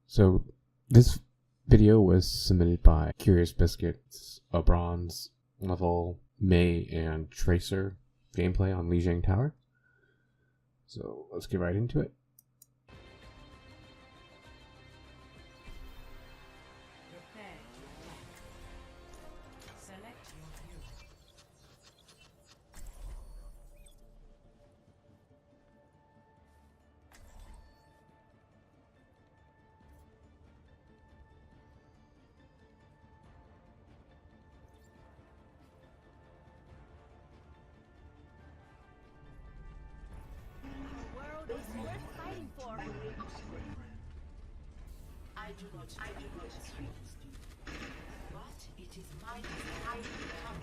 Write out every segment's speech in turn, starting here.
So this video was submitted by CuriousBiskit. It's a bronze level Mei and Tracer gameplay on Lijiang Tower. So let's get right into it. I do not but it is my desire to become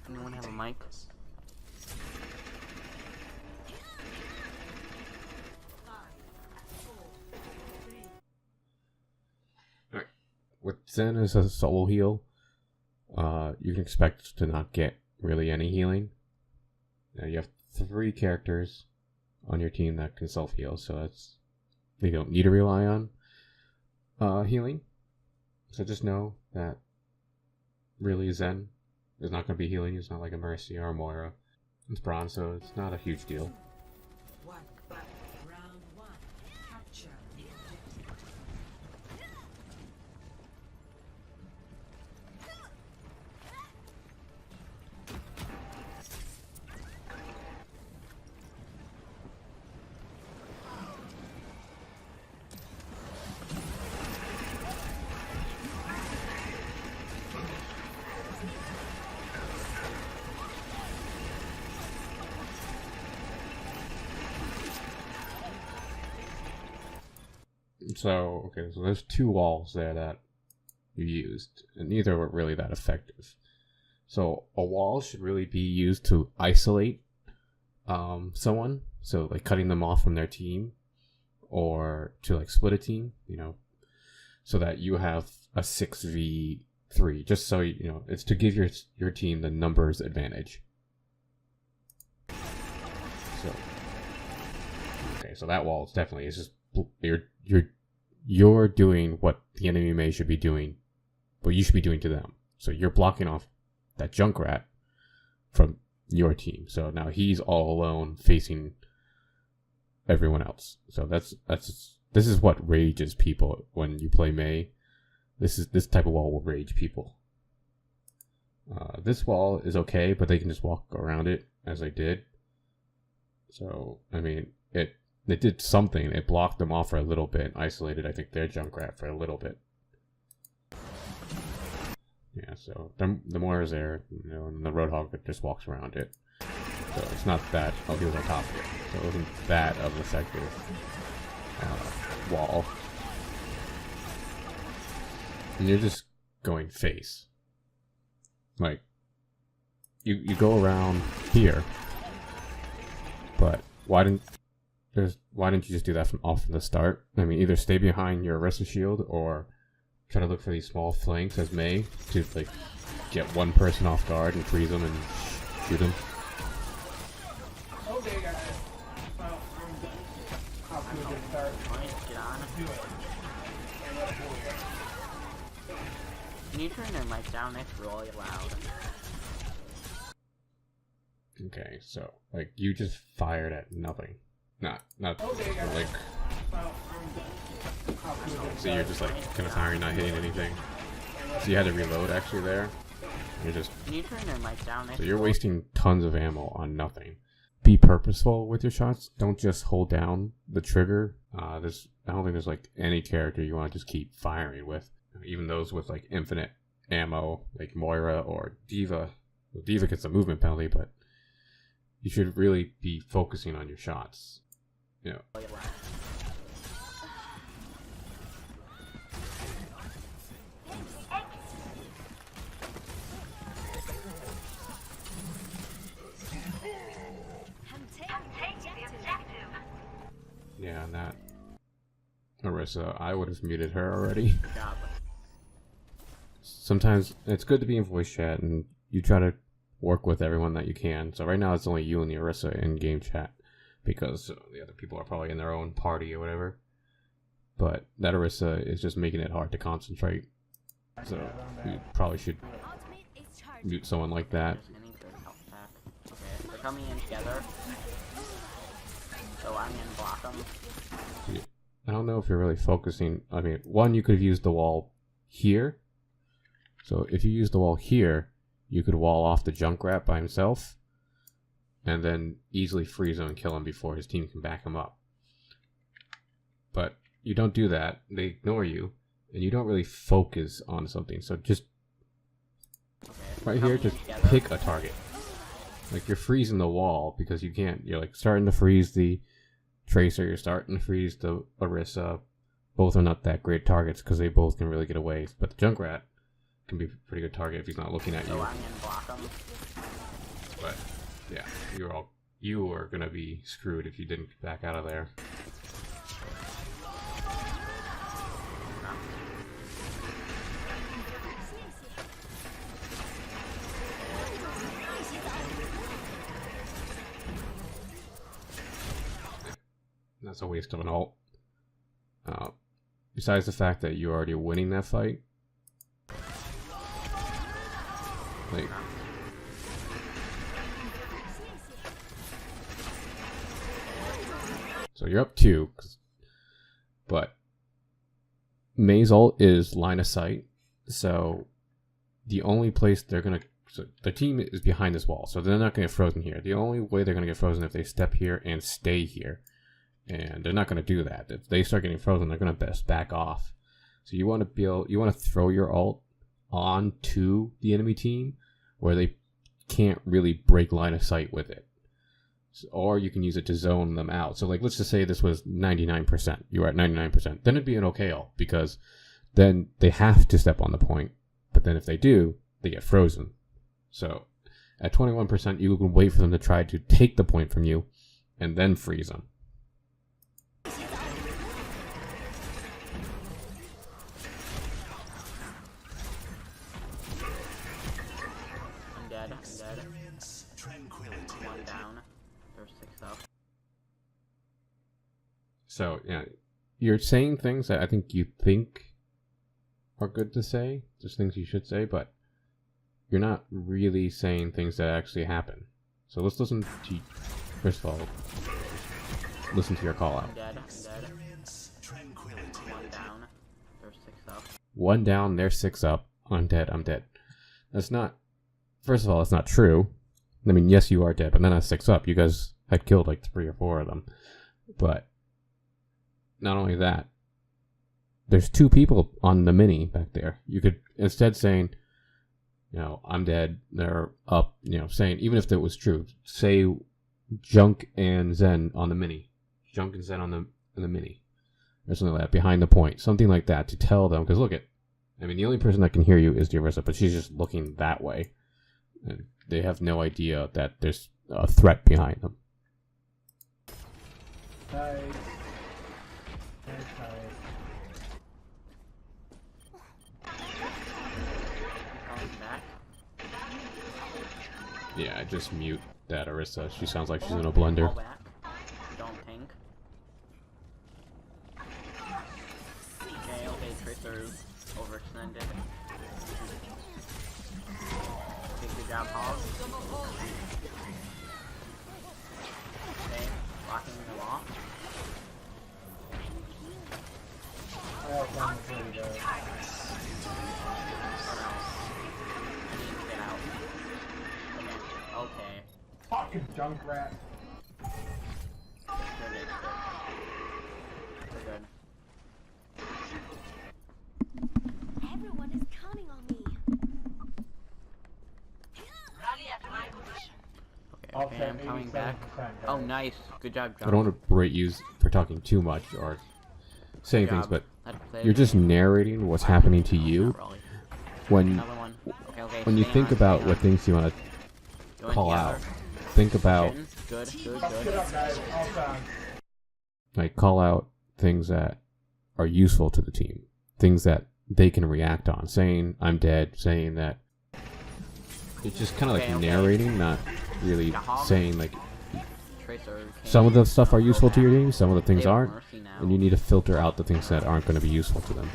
Anyone have a mic? Alright. With Zen as a solo heal, you can expect to not get really any healing. Now you have 3 characters on your team that can self-heal, so that's you don't need to rely on healing. So just know that really Zen is not going to be healing. It's not like a Mercy or a Moira. It's bronze, so it's not a huge deal. round 1. Capture the objective. So, okay, so there's 2 walls there that you used, and neither were really that effective. So a wall should really be used to isolate someone, so like cutting them off from their team, or to like split a team, you know, so that you have a 6v3, just so you know, it's to give your team the numbers advantage. So, okay, so that wall is definitely, it's just you're doing what the enemy Mei should be doing, what you should be doing to them. So you're blocking off that Junkrat from your team. So now he's all alone facing everyone else. So this is what rages people when you play Mei. This type of wall will rage people. This wall is okay, but they can just walk around it as I did. So I mean it did something. It blocked them off for a little bit, isolated, I think, their Junkrat for a little bit. Yeah, so the Moira's there, you know, and the Roadhog just walks around it. So it's not that. Oh, he was on top of it. So it wasn't that of an effective wall. And you're just going face. Like, you go around here, but why didn't you just do that from the start? I mean, either stay behind your Arrested Shield or try to look for these small flanks as Mei to like get one person off guard and freeze them and shoot them. Okay, guys. How could we start? Get on. Do it. Can you turn their mic down? It's really loud. Okay, so like you just fired at nothing. Not like. So you're just like kind of firing, not hitting anything. So you had to reload actually there. You're just. Can you turn their mic down? So you're wasting tons of ammo on nothing. Be purposeful with your shots. Don't just hold down the trigger. I don't think there's like any character you want to just keep firing with. Even those with like infinite ammo, like Moira or Diva. Well, Diva gets a movement penalty, but you should really be focusing on your shots. You know. Yeah, and that Marissa, I would have muted her already. Sometimes it's good to be in voice chat and you try to work with everyone that you can. So right now it's only you and the Orisa in game chat because the other people are probably in their own party or whatever. But that Orisa is just making it hard to concentrate. So we probably should mute someone like that. Okay, they're coming in together. So I'm gonna block them. I don't know if you're really focusing. I mean, one, you could have used the wall here. So if you use the wall here, you could wall off the Junkrat by himself and then easily freeze him and kill him before his team can back him up. But you don't do that. They ignore you, and you don't really focus on something. So just right here, just pick a target. Like, you're freezing the wall because you can't. You're like starting to freeze the Tracer. You're starting to freeze the Orisa. Both are not that great targets because they both can really get away. But the Junkrat can be a pretty good target if he's not looking at you. So I'm gonna block him. But yeah, you are gonna be screwed if you didn't get back out of there. That's a waste of an ult. Besides the fact that you're already winning that fight, like, so you're up 2, but Mei's ult is line of sight, so the only place they're gonna, so the team is behind this wall, so they're not gonna get frozen here. The only way they're gonna get frozen is if they step here and stay here. And they're not going to do that. If they start getting frozen, they're going to best back off. So you want to throw your ult onto the enemy team where they can't really break line of sight with it. So, or you can use it to zone them out. So like, let's just say this was 99%. You were at 99%. Then it'd be an okay ult because then they have to step on the point. But then if they do, they get frozen. So at 21%, you can wait for them to try to take the point from you and then freeze them. One down. There's 6 up. So yeah, you're saying things that I think you think are good to say. There's things you should say, but you're not really saying things that actually happen. So let's listen to. First of all, listen to your call out. I'm dead. One down. There's 6 up. One down. There's 6 up. I'm dead. That's not. First of all, that's not true. I mean, yes, you are dead, but then at 6 up, you guys had killed like 3 or 4 of them. But not only that, there's 2 people on the mini back there. You could, instead saying, you know, I'm dead, they're up, you know, saying, even if that was true, say Junk and Zen on the mini. Junk and Zen on the mini. Or something like that, behind the point. Something like that to tell them, because look at, I mean, the only person that can hear you is the Orisa, but she's just looking that way. And they have no idea that there's a threat behind them. Nice. Coming back. Yeah, just mute that Orisa. She sounds like she's in a blender. Fall back. Don't tank. Okay, Tracer overextended. Okay, good job, Hog. Okay, blocking the wall. Oh, fine, pretty good. Oh no. I need to get out. Okay. Fucking Junkrat. Good. We're good. Everyone is counting on me. Okay, I'm coming back. Oh, nice. Good job, John. I don't want to berate you for talking too much or saying things, but you're just narrating what's happening to you. When you think about what things you want to call out, think about Good. Get up, guys. All time. like call out things that are useful to the team, things that they can react on. Saying I'm dead, saying that It's just kind of like Okay, okay. narrating, not really Yahoo. saying like Tracer some of the stuff are came useful to your back. team, some of the things They have aren't, Mercy now. and you need to filter out the things that aren't going to be useful to them.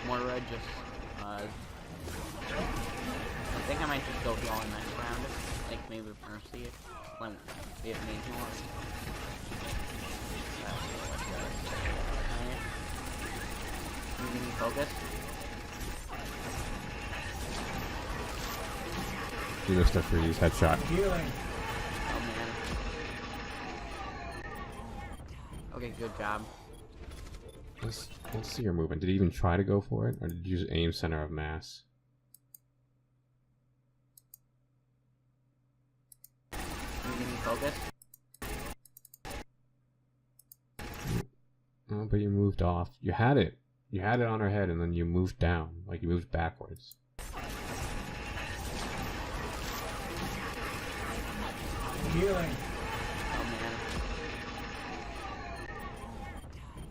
Moira just, I think I might just go heal in next round. Like, maybe with Mercy. When we have made more. Focus. You missed a freeze headshot. Healing. Oh man. Okay, good job. Let's see your movement. Did you even try to go for it, or did you just aim center of mass? Focus. Oh, but you moved off. You had it. You had it on her head, and then you moved down. Like, you moved backwards. Healing. Oh man.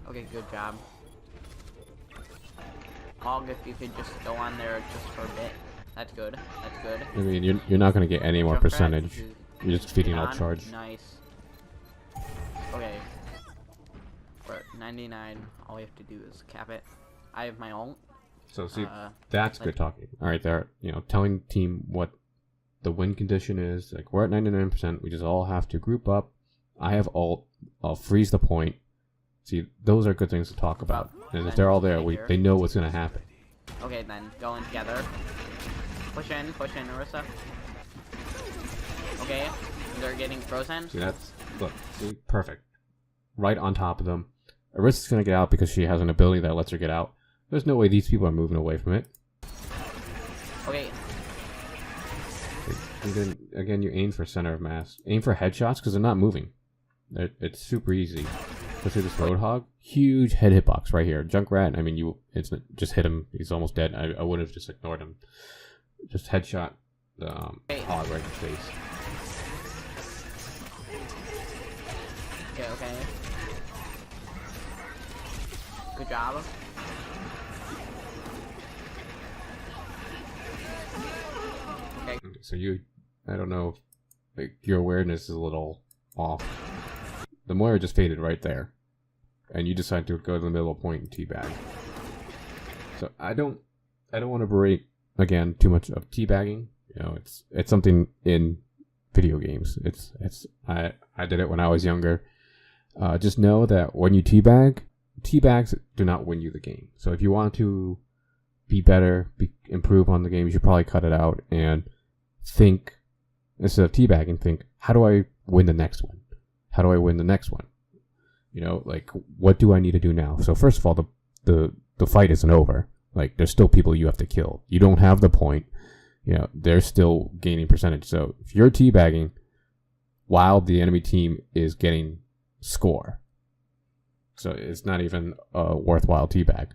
Okay, good job. Hog, if you could just go on there just for a bit. That's good. That's good. I mean, you're not going to get any more Jump back percentage. to You're just feeding all on. charge. Nice. Okay. We're at 99. All we have to do is cap it. I have my ult. So see, Uh, that's good talking. All right, there. You know, telling the team what the win condition is. Like, we're at 99%. We just all have to group up. I have ult. I'll freeze the point. See, those are good things to talk about. And if they're all there, they know what's going to happen. Okay, then go in together. Push in, Orisa. Okay, they're getting frozen. See, that's look. See, perfect. Right on top of them. Arista's going to get out because she has an ability that lets her get out. There's no way these people are moving away from it. Okay, And then again, you aim for center of mass. Aim for headshots because they're not moving. It's super easy. Especially this Roadhog. Huge head hitbox right here. Junkrat, I mean, it's just hit him. He's almost dead. I would have just ignored him. Just headshot the hog right in the face. okay. Good job. Okay. So I don't know, like, your awareness is a little off. The Moira just faded right there. And you decide to go to the middle point and teabag. So I don't want to berate, again, too much of teabagging. You know, it's something in video games. I did it when I was younger. Just know that when you teabags do not win you the game. So if you want to be better, improve on the game, you should probably cut it out and think, instead of teabagging, think, how do I win the next one? How do I win the next one? You know, like, what do I need to do now? So first of all, the fight isn't over. Like, there's still people you have to kill. You don't have the point. You know, they're still gaining percentage. So if you're teabagging while the enemy team is getting score, so it's not even a worthwhile teabag.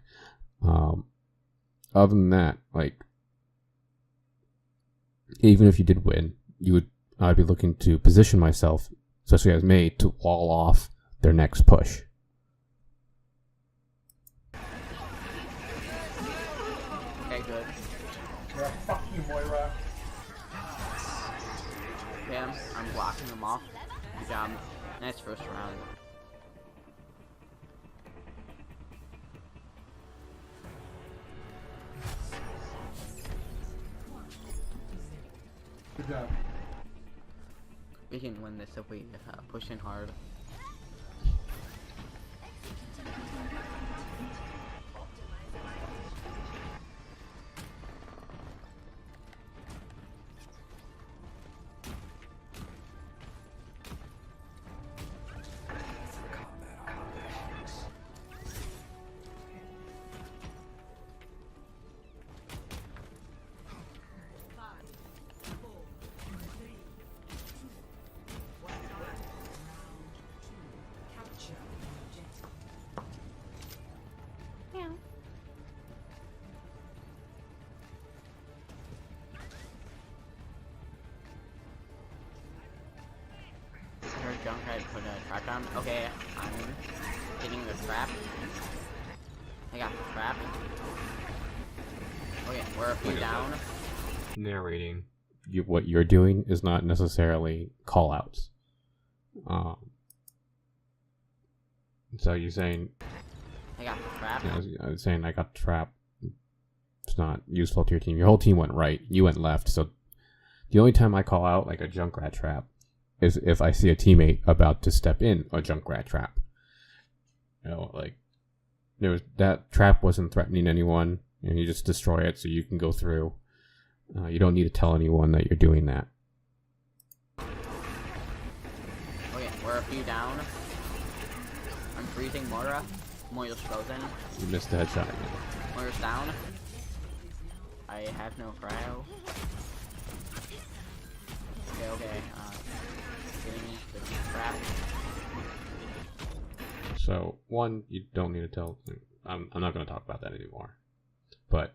Other than that, like, even if you did win, I'd be looking to position myself, especially as May, to wall off their next push. Okay, good. Yeah, fuck you, Moira. Okay, I'm blocking them off. Good job. Nice first round. Good job. We can win this if we push in hard. Junkrat put a trap down. Okay, I'm hitting the trap. I got the trap. Okay, we're a few Look at down. Narrating what you're doing is not necessarily call-outs. So you're saying, I got trapped. I was saying I got trapped. It's not useful to your team. Your whole team went right. You went left. So the only time I call out like a Junkrat trap is if I see a teammate about to step in a Junkrat trap. You know, like that trap wasn't threatening anyone, and you just destroy it so you can go through. You don't need to tell anyone that you're doing that. Okay, we're a few down. I'm freezing Moira. Moira's frozen. You missed the headshot again. Moira's down. I have no cryo. Okay. Getting the trap. So one, you don't need to tell. I'm not going to talk about that anymore. But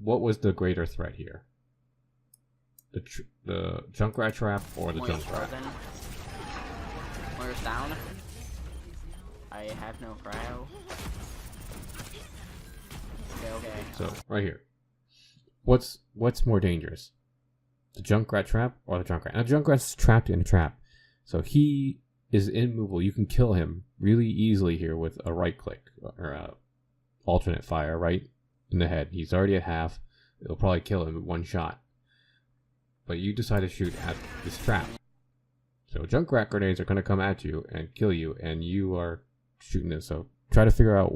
what was the greater threat here? The Junkrat trap or the Moira's Junkrat? frozen. Moira's down. I have no cryo. Okay. So right here, what's more dangerous, the Junkrat trap or the Junkrat? Now Junkrat's trapped in a trap, so he is immovable. You can kill him really easily here with a right click or a alternate fire right in the head. He's already at half. It'll probably kill him with one shot. But you decide to shoot at this trap. So Junkrat grenades are going to come at you and kill you, and you are shooting this. So try to figure out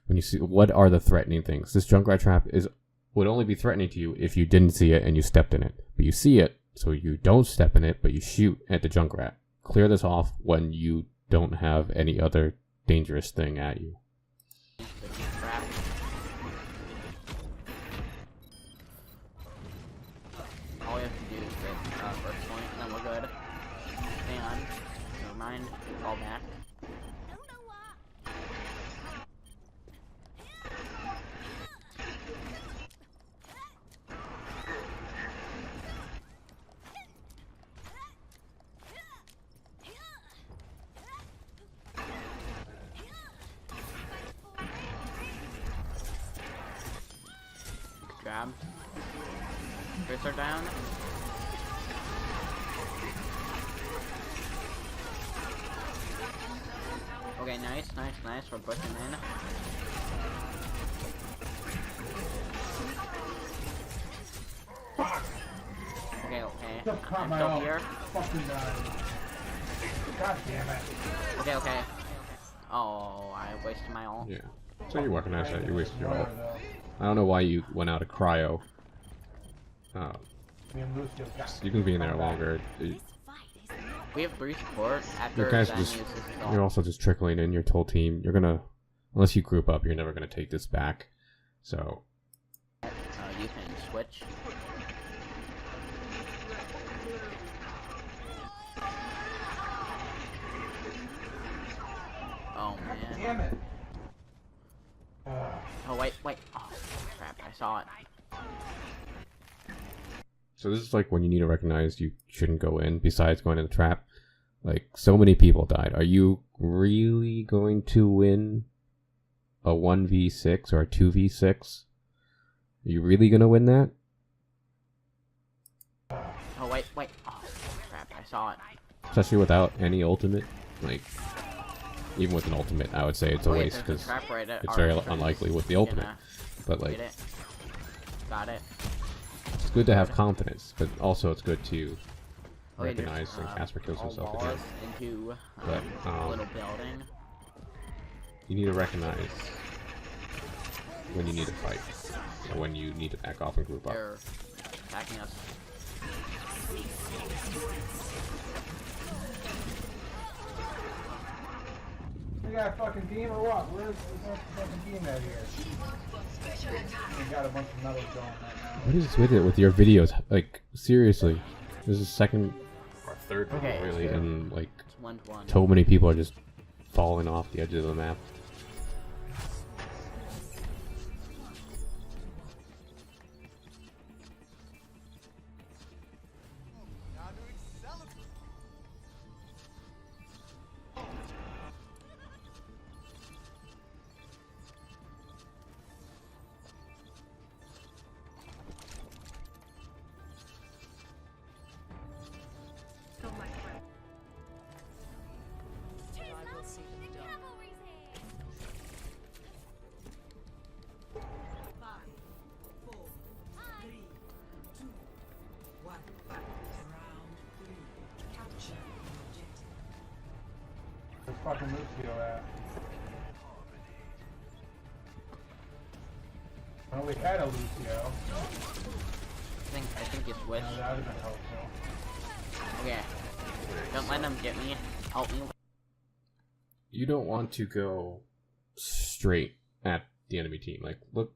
when you see what are the threatening things. This Junkrat trap would only be threatening to you if you didn't see it and you stepped in it. But you see it, so you don't step in it, but you shoot at the Junkrat. Clear this off when you don't have any other dangerous thing at you. Trap. All we have to do is get first point, and then we're good. Hang on. Never mind. Fall back. Grab. Crits are down. Okay, nice. We're pushing in. Okay. Just caught I'm my still ult. here. Fucking God damn it. Okay. Oh, I wasted my ult. Yeah. So you recognize that you wasted your ult. Moira, though. I don't know why you went out of cryo. Me and Lucio got You can be in there longer. We have 3 support after You guys Zen just, uses his you're ult. also just trickling in your whole team. You're gonna, unless you group up, you're never gonna take this back. So You can switch. Oh man. Damn it. Oh wait. Oh crap! I saw it. So this is like when you need to recognize you shouldn't go in, besides going in the trap. Like, so many people died. Are you really going to win a 1v6 or a 2v6? Are you really going to win that? Oh wait. Oh crap! I saw it. Especially without any ultimate? Like, even with an ultimate, I would say it's a Wait, waste, there's a because trap right at it's our very entrance. unlikely with the You ultimate. gonna But, like, get it? Got it. it's good to have confidence, but also it's good to Okay, there's, recognize and Casper kills all himself walls again. into But, a little building. You need to recognize when you need to fight, or when you need to back off and group up. They're attacking us. We got a fucking team or what? Where's the fucking team at here? We got a bunch of medals going right now. What is with it with your videos? Like, seriously, this is second or third video, Okay. really, and like It's 1-1. so many people are just falling off the edge of the map. Where's fucking Lucio at? Well, we had a Lucio. I think it's switched. That would have been helpful. Okay. Don't let them get me. Help me. You don't want to go straight at the enemy team. Like, look.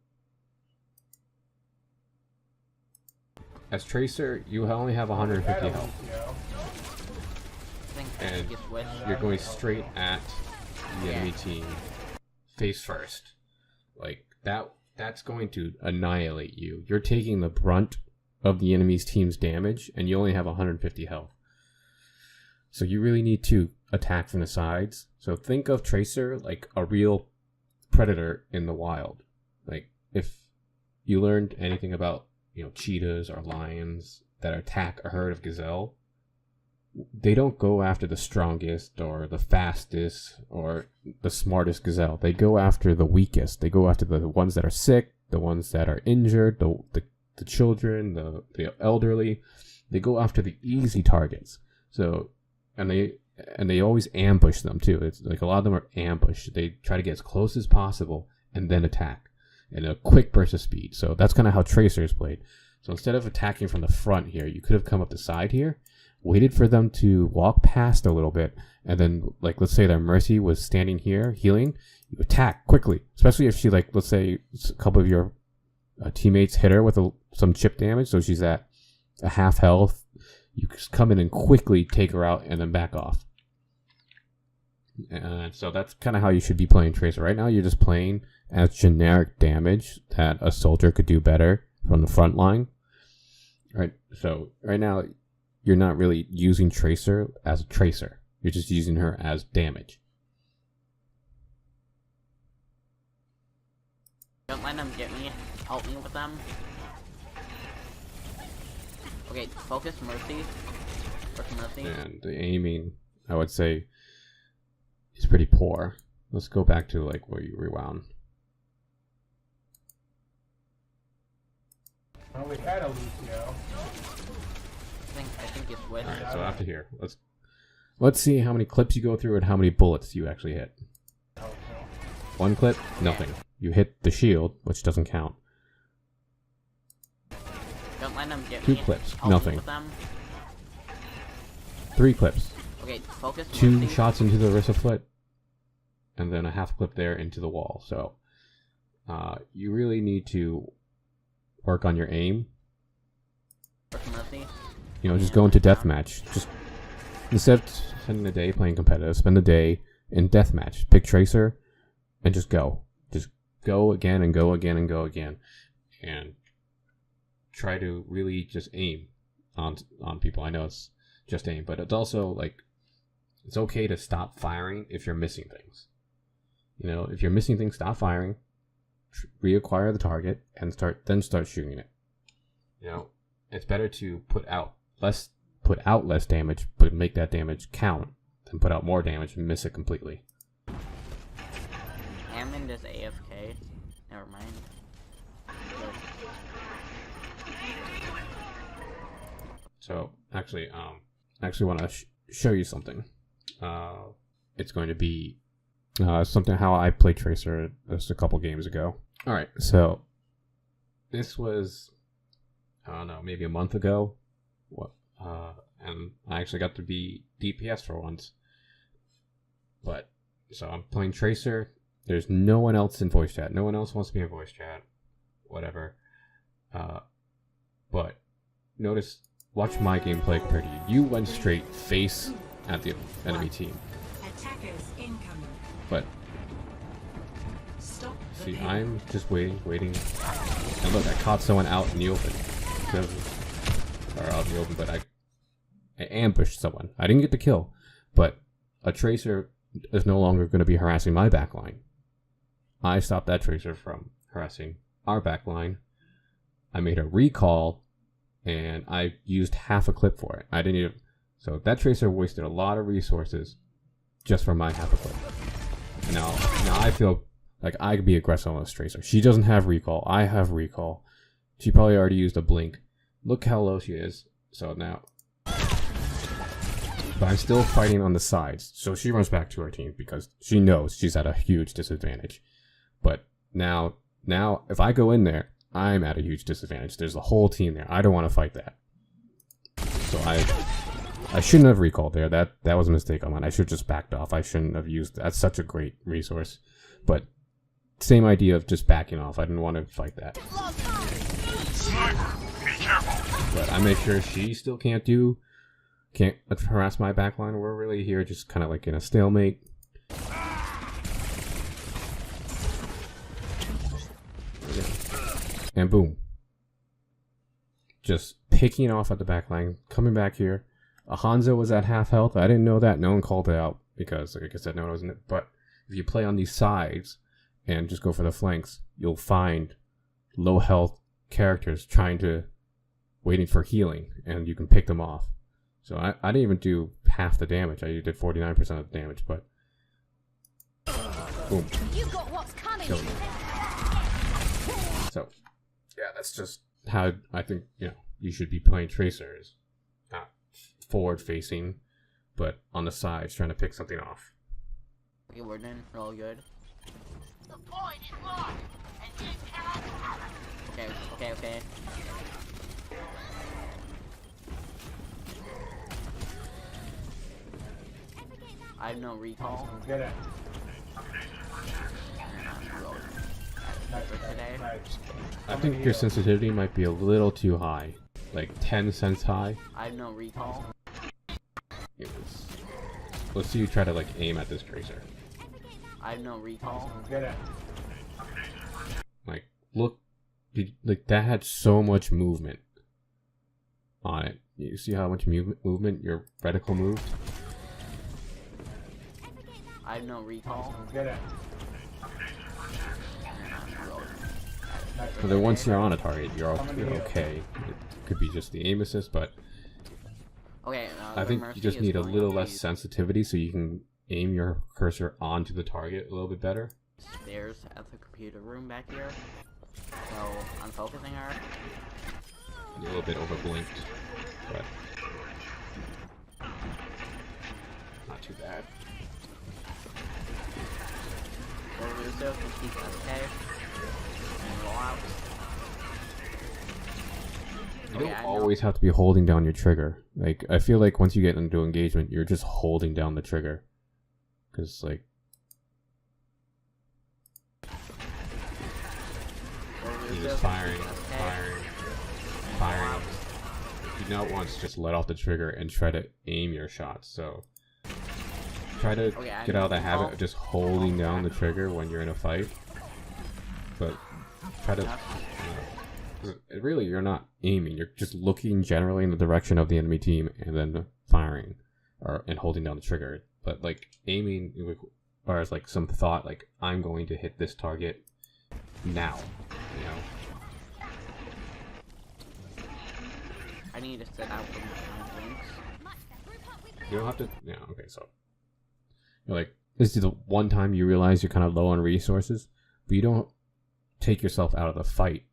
As Tracer, you only have 150 health. And you're going straight at the enemy team face first. Like, that's going to annihilate you. You're taking the brunt of the enemy's team's damage, and you only have 150 health. So you really need to attack from the sides. So think of Tracer like a real predator in the wild. Like, if you learned anything about, cheetahs or lions that attack a herd of gazelle, they don't go after the strongest or the fastest or the smartest gazelle. They go after the weakest. They go after the ones that are sick, the ones that are injured, the children, the elderly. They go after the easy targets. So, and they always ambush them too. It's like a lot of them are ambushed. They try to get as close as possible and then attack in a quick burst of speed. So that's kind of how Tracer is played. So instead of attacking from the front here, you could have come up the side here, waited for them to walk past a little bit, and then, like, let's say that Mercy was standing here healing, you attack quickly, especially if she, like, let's say a couple of your teammates hit her with some chip damage, so she's at a half health. You just come in and quickly take her out and then back off. And so that's kind of how you should be playing Tracer. Right now you're just playing as generic damage that a soldier could do better from the front line. Right. So right now you're not really using Tracer as a Tracer. You're just using her as damage. Don't let them get me. Help me with them. Okay, focus Mercy. Focus Mercy. And the aiming, I would say, is pretty poor. Let's go back to, like, where you rewound. Well, we had a Lucio. I think it's switched. Alright, so after here, let's see how many clips you go through and how many bullets you actually hit. One clip, nothing. You hit the shield, which doesn't count. Don't let them get Two me. clips, Help nothing. me with them. 3 clips. Okay, focus Two Mercy. shots into the wrist foot, and then a half clip there into the wall. So you really need to work on your aim. Focus Mercy. Just go into deathmatch. Just instead of spending the day playing competitive, spend the day in deathmatch. Pick Tracer and just go. Just go again and go again and go again. And try to really just aim on people. I know it's just aim, but it's also, like, it's okay to stop firing if you're missing things. If you're missing things, stop firing, reacquire the target, and start shooting it. It's better to put out less damage, but make that damage count, than put out more damage and miss it completely. Hammond is AFK. Never mind. So actually want to show you something. It's going to be something how I played Tracer just a couple games ago. All right, so this was, I don't know, maybe a month ago. And I actually got to be DPS for once. But so I'm playing Tracer. There's no one else in voice chat. No one else wants to be in voice chat. Whatever. But notice. Watch my gameplay compared to you. You went straight face at the enemy team. Attackers incoming. But Stop. see, I'm just waiting. And look, I caught someone out in the open. Or out in the open, but I ambushed someone. I didn't get the kill, but a Tracer is no longer going to be harassing my backline. I stopped that Tracer from harassing our backline. I made a recall. And I used half a clip for it. I didn't even... So that Tracer wasted a lot of resources just for my half a clip. And now I feel like I could be aggressive on this Tracer. She doesn't have recall. I have recall. She probably already used a blink. Look how low she is. So now, but I'm still fighting on the sides. So she runs back to her team because she knows she's at a huge disadvantage. But now if I go in there, I'm at a huge disadvantage. There's a whole team there. I don't want to fight that. So I shouldn't have recalled there. That was a mistake on mine. I should have just backed off. I shouldn't have used that's such a great resource. But same idea of just backing off. I didn't want to fight that. But I make sure she still can't harass my backline. We're really here just kind of like in a stalemate. And boom. Just picking off at the backline, coming back here. Hanzo was at half health. I didn't know that. No one called it out because, like I said, no one was in it. But if you play on these sides and just go for the flanks, you'll find low health characters waiting for healing, and you can pick them off. So I didn't even do half the damage. I did 49% of the damage, but boom. You got what's coming. So yeah, that's just how I think you should be playing Tracers. Not forward facing, but on the sides trying to pick something off. Okay, we're doing real good. The point is lost, and you cannot have it. Okay. I have no recall. Get it. And I'm really for today. I think your sensitivity might be a little too high, like 10 cents high. I have no recall. Let's see you try to like aim at this Tracer. I have no recall. Get it. Like, look, like that had so much movement on it. You see how much movement your reticle moved? I have no recall. Get it. And I'm really So then once you're on a target, you're okay. It could be just the aim assist, but okay. I think you just need a little less sensitivity so you can aim your cursor onto the target a little bit better. Stairs at the computer room back here. So I'm focusing her. A little bit overblinked, but not too bad. Go Lucio can keep SK. And roll out. You don't always have to be holding down your trigger. Like, I feel like once you get into engagement, you're just holding down the trigger. Because, like... You're just firing. If you not once, just let off the trigger and try to aim your shots. So, try to get out of the habit of just holding down the trigger when you're in a fight. But, try to... really, you're not aiming. You're just looking generally in the direction of the enemy team and then firing and holding down the trigger. But like aiming requires like some thought, like I'm going to hit this target now. I need to set out with my links. You don't have to. Yeah. Okay. So you're like, this is the one time you realize you're kind of low on resources, but you don't take yourself out of the fight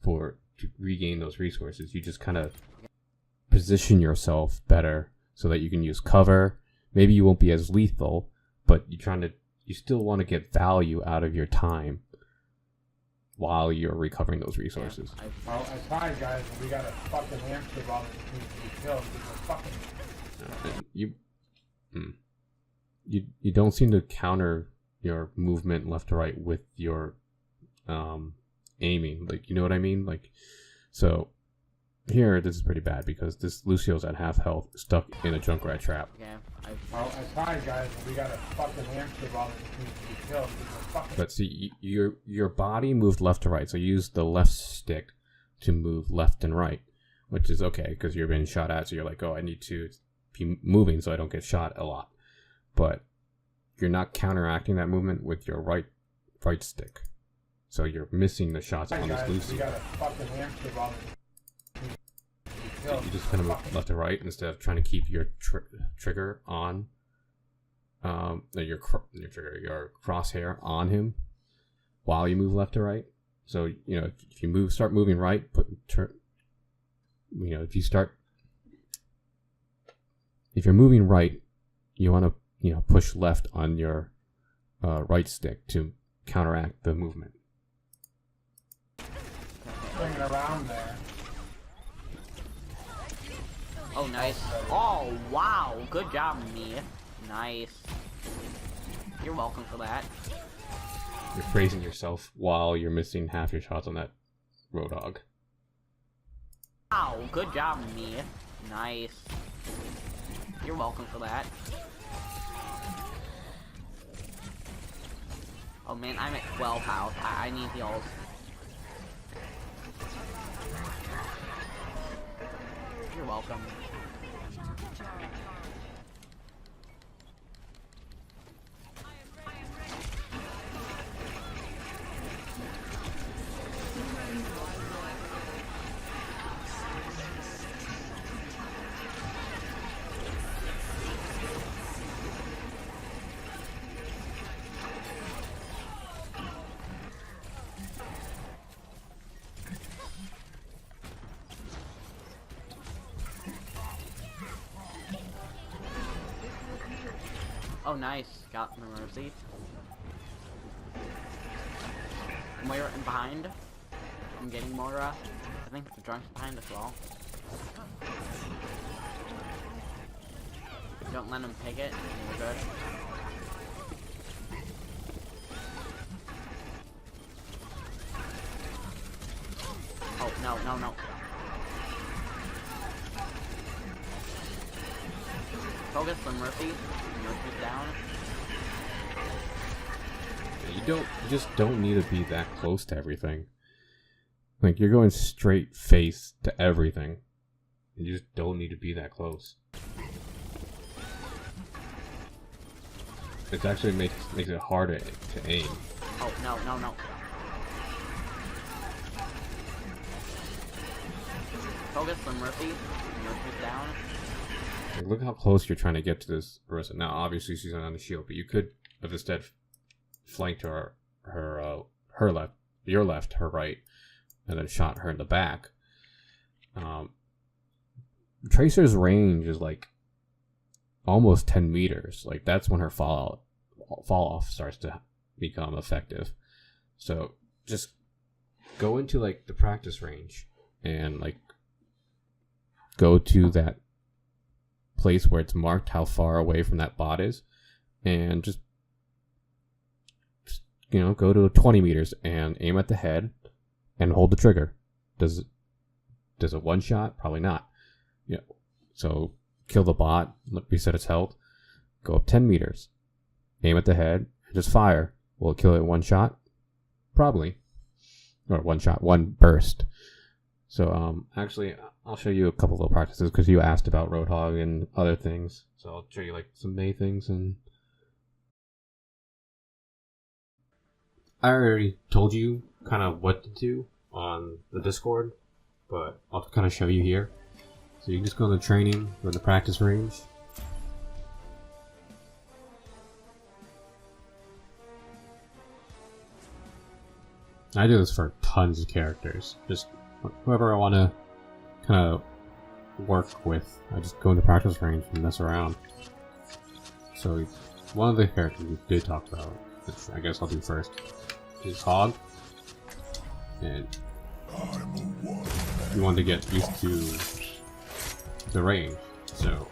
to regain those resources. You just kind of position yourself better so that you can use cover. Maybe you won't be as lethal, but you still want to get value out of your time while you're recovering those resources. Well, it's fine, guys. We got a fucking hamster ball that needs to be killed because we're fucking... You don't seem to counter your movement left to right with your aiming, like, you know what I mean? Like, so here this is pretty bad because this Lucio's at half health, stuck in a Junkrat trap. Well, it's fine, guys. We got a fucking hamster ball that needs to be killed because we're fucking... But see, your body moved left to right, so you use the left stick to move left and right, which is okay because you're being shot at, so you're like, oh, I need to be moving so I don't get shot a lot. But you're not counteracting that movement with your right stick. So you're missing the shots on this Lucio. So you just kind of move left to right instead of trying to keep your trigger on, your crosshair on him while you move left to right. So if you start moving right, if you start if you're moving right, you want to push left on your right stick to counteract the movement. Bring it around there. Oh, nice. Oh, wow. Good job, me. Nice. You're welcome for that. You're praising yourself while you're missing half your shots on that Roadhog. Wow, good job, me. Nice. You're welcome for that. Oh man, I'm at 12 health. I need heals. You're welcome. Oh, nice. Got the mercy. Moira in behind. I'm getting Moira. I think the drunk's behind as well. Don't let him pick it, and we're good. Oh, no, no, no. Focus on Mercy. Mercy's down. You just don't need to be that close to everything. Like, you're going straight face to everything. You just don't need to be that close. It actually makes it harder to aim. Oh, no, no, no. Focus on Mercy. Mercy's down. Like, look how close you're trying to get to this person. Now, obviously she's on the shield, but you could have instead flanked her left, your left, her right, and then shot her in the back. Tracer's range is like almost 10 meters. Like, that's when her fall off starts to become effective. So just go into like the practice range and like go to that place where it's marked how far away from that bot is, and just go to 20 meters and aim at the head and hold the trigger. Does it one shot? Probably not. So kill the bot, reset its health, go up 10 meters, aim at the head, and just fire. Will it kill it in one shot? Probably. Or one shot, one burst. So actually, I'll show you a couple of practices because you asked about Roadhog and other things. So I'll show you like some May things. And I already told you kind of what to do on the Discord, but I'll kind of show you here. So you just go to the training, go to the practice range. I do this for tons of characters. Just whoever I want to kind of work with, I just go in the practice range and mess around. So one of the characters we did talk about, which I guess I'll do first, is Hog. And you want to get used to the range. So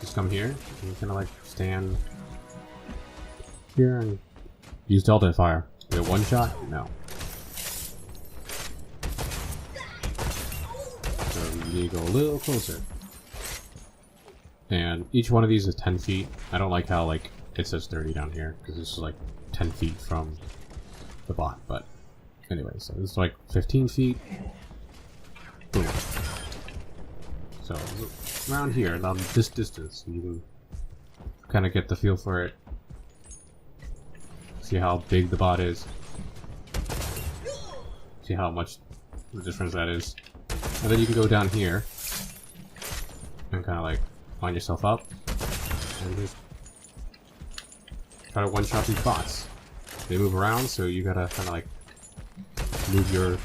just come here and kind of like stand here and use Delta fire. Is it one shot? No. So you need to go a little closer. And each one of these is 10 feet. I don't like how like it says 30 down here because this is like 10 feet from the bot. But anyway, so this is like 15 feet. Boom. So around here, around this distance, you can kind of get the feel for it. See how big the bot is. See how much the difference that is. And then you can go down here and kind of like line yourself up and just try to one-shot these bots. They move around, so you gotta kind of like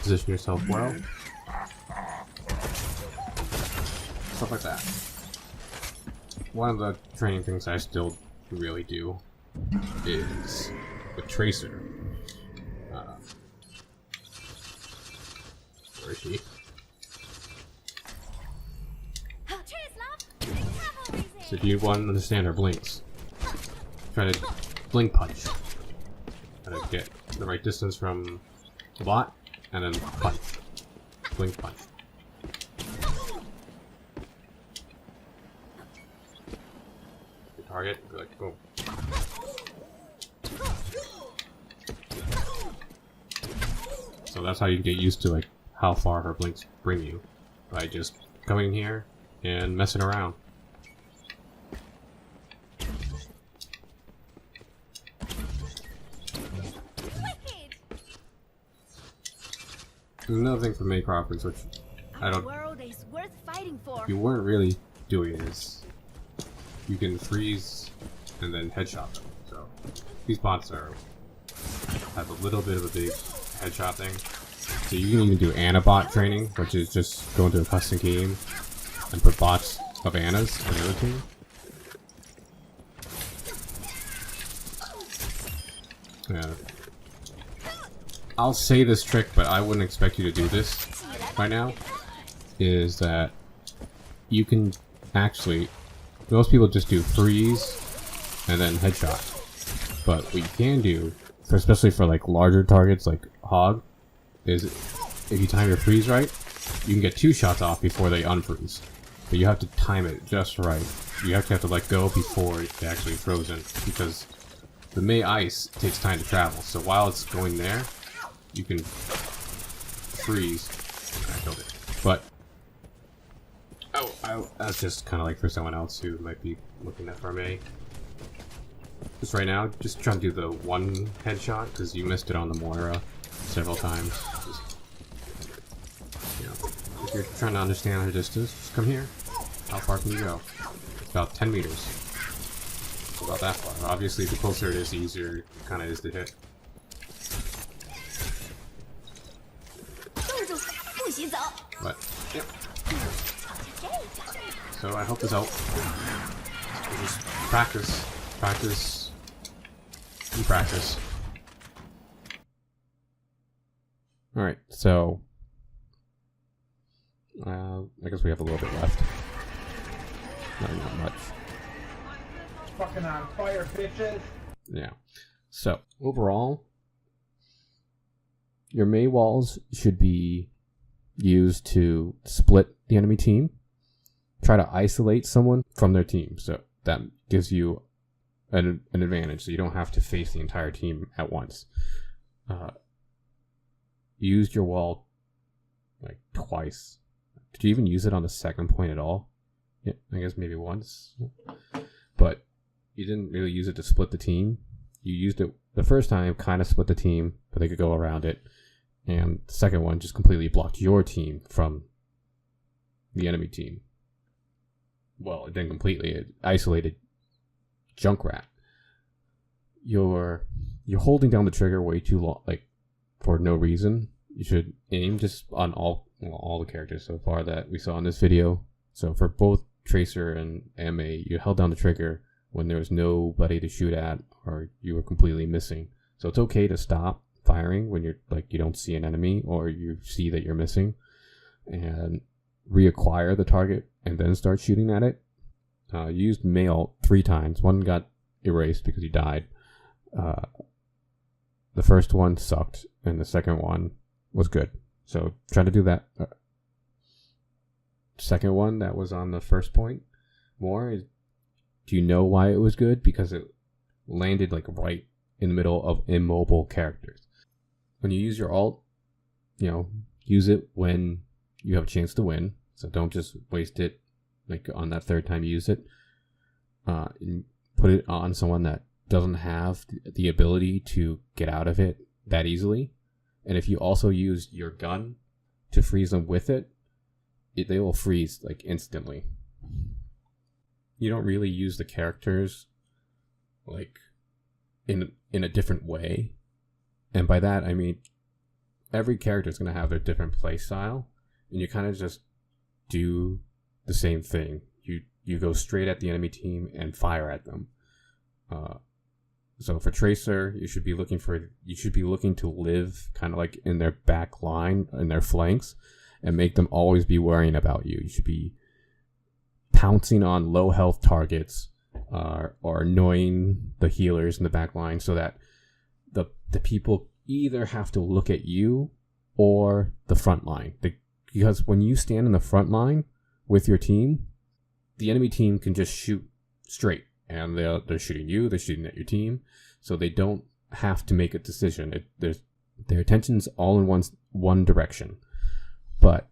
position yourself well. Stuff like that. one of the training things I still really do is with Tracer. Where is she? So do you want to understand her blinks? Try to blink punch. Try to get the right distance from the bot, and then punch. Blink punch. Your target, be like, boom. So that's how you get used to like how far her blinks bring you, by just coming here and messing around. There's another thing for May Crawfords, which I don't. You weren't really doing is you can freeze and then headshot them. So these bots have a little bit of a big headshot thing. So you can even do Anna-bot training, which is just go into a custom game and put bots of Annas on the other team. Yeah. I'll say this trick, but I wouldn't expect you to do this right now, is that you can actually, most people just do freeze and then headshot. But what you can do, especially for like larger targets like Hog, is if you time your freeze right, you can get 2 shots off before they unfreeze. But you have to time it just right. You have to let go before it actually frozen, because the May ice takes time to travel. So while it's going there, you can freeze. I killed it. But that's just kind of like for someone else who might be looking at for May. Just right now, just try to do the 1 headshot, because you missed it on the Moira several times. Just, you know, if you're trying to understand her distance, just come here. How far can you go? About 10 meters. It's about that far. Obviously, the closer it is, the easier it kind of is to hit. But, yeah. So I hope this helps. Just practice, practice, and practice. Alright, so I guess we have a little bit left. Not much. Fucking on fire, bitches. Yeah. So, overall, your May walls should be used to split the enemy team. Try to isolate someone from their team. So that gives you an advantage. So you don't have to face the entire team at once. Used your wall like twice. Did you even use it on the second point at all? Yeah, I guess maybe once. But you didn't really use it to split the team. You used it the first time, kind of split the team, but they could go around it. And the second one just completely blocked your team from the enemy team. Well, it didn't completely. It isolated Junkrat. You're holding down the trigger way too long, like for no reason. You should aim just on all the characters so far that we saw in this video. So for both Tracer and MA, you held down the trigger when there was nobody to shoot at or you were completely missing. So it's okay to stop firing when you're like you don't see an enemy or you see that you're missing, and reacquire the target and then start shooting at it. Used Mail 3 times. One got erased because he died. The first one sucked and the second one was good. So try to do that. Second one that was on the first point more. Do you know why it was good? Because it landed like right in the middle of immobile characters. When you use your ult, you know, use it when you have a chance to win. So don't just waste it like on that third time you use it. And put it on someone that doesn't have the ability to get out of it that easily. And if you also use your gun to freeze them with it, they will freeze like instantly. You don't really use the characters like in a different way. And by that I mean every character is going to have their different play style, and you kind of just do the same thing. you go straight at the enemy team and fire at them. So for Tracer, you should be looking to live kind of like in their back line, in their flanks, and make them always be worrying about you. You should be pouncing on low health targets, or annoying the healers in the back line, so that the people either have to look at you or the front line. Because when you stand in the front line with your team, the enemy team can just shoot straight, and they're shooting you, they're shooting at your team, so they don't have to make a decision. Their attention's all in one direction. But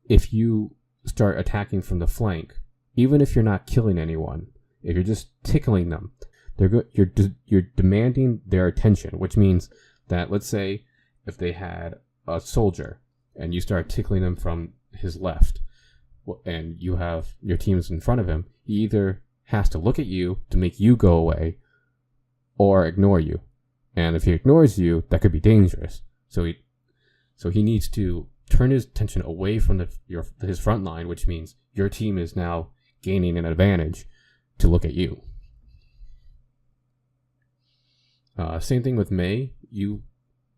if you start attacking from the flank, even if you're not killing anyone, if you're just tickling them, you're demanding their attention, which means that, let's say if they had a soldier and you start tickling him from his left, and you have your team's in front of him, he either has to look at you to make you go away or ignore you. And if he ignores you, that could be dangerous. So he needs to turn his attention away from his front line, which means your team is now gaining an advantage to look at you. Same thing with Mei. You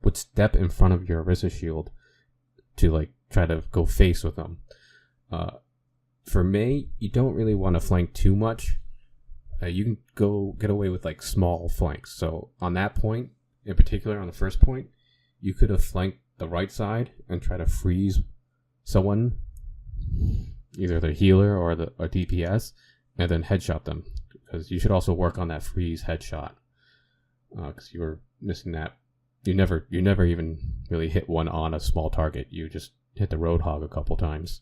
would step in front of your Orisa shield to like try to go face with them. For Mei, you don't really want to flank too much. You can go get away with like small flanks. So on that point, in particular on the first point, you could have flanked the right side and try to freeze someone, either the healer or the DPS, and then headshot them. Because you should also work on that freeze headshot. Because you were missing that. You never even really hit one on a small target. You just hit the Roadhog a couple times.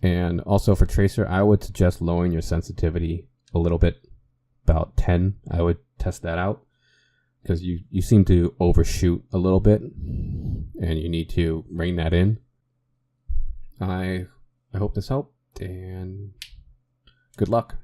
And also for Tracer, I would suggest lowering your sensitivity a little bit, about 10. I would test that out, because you seem to overshoot a little bit, and you need to rein that in. I hope this helped, and good luck.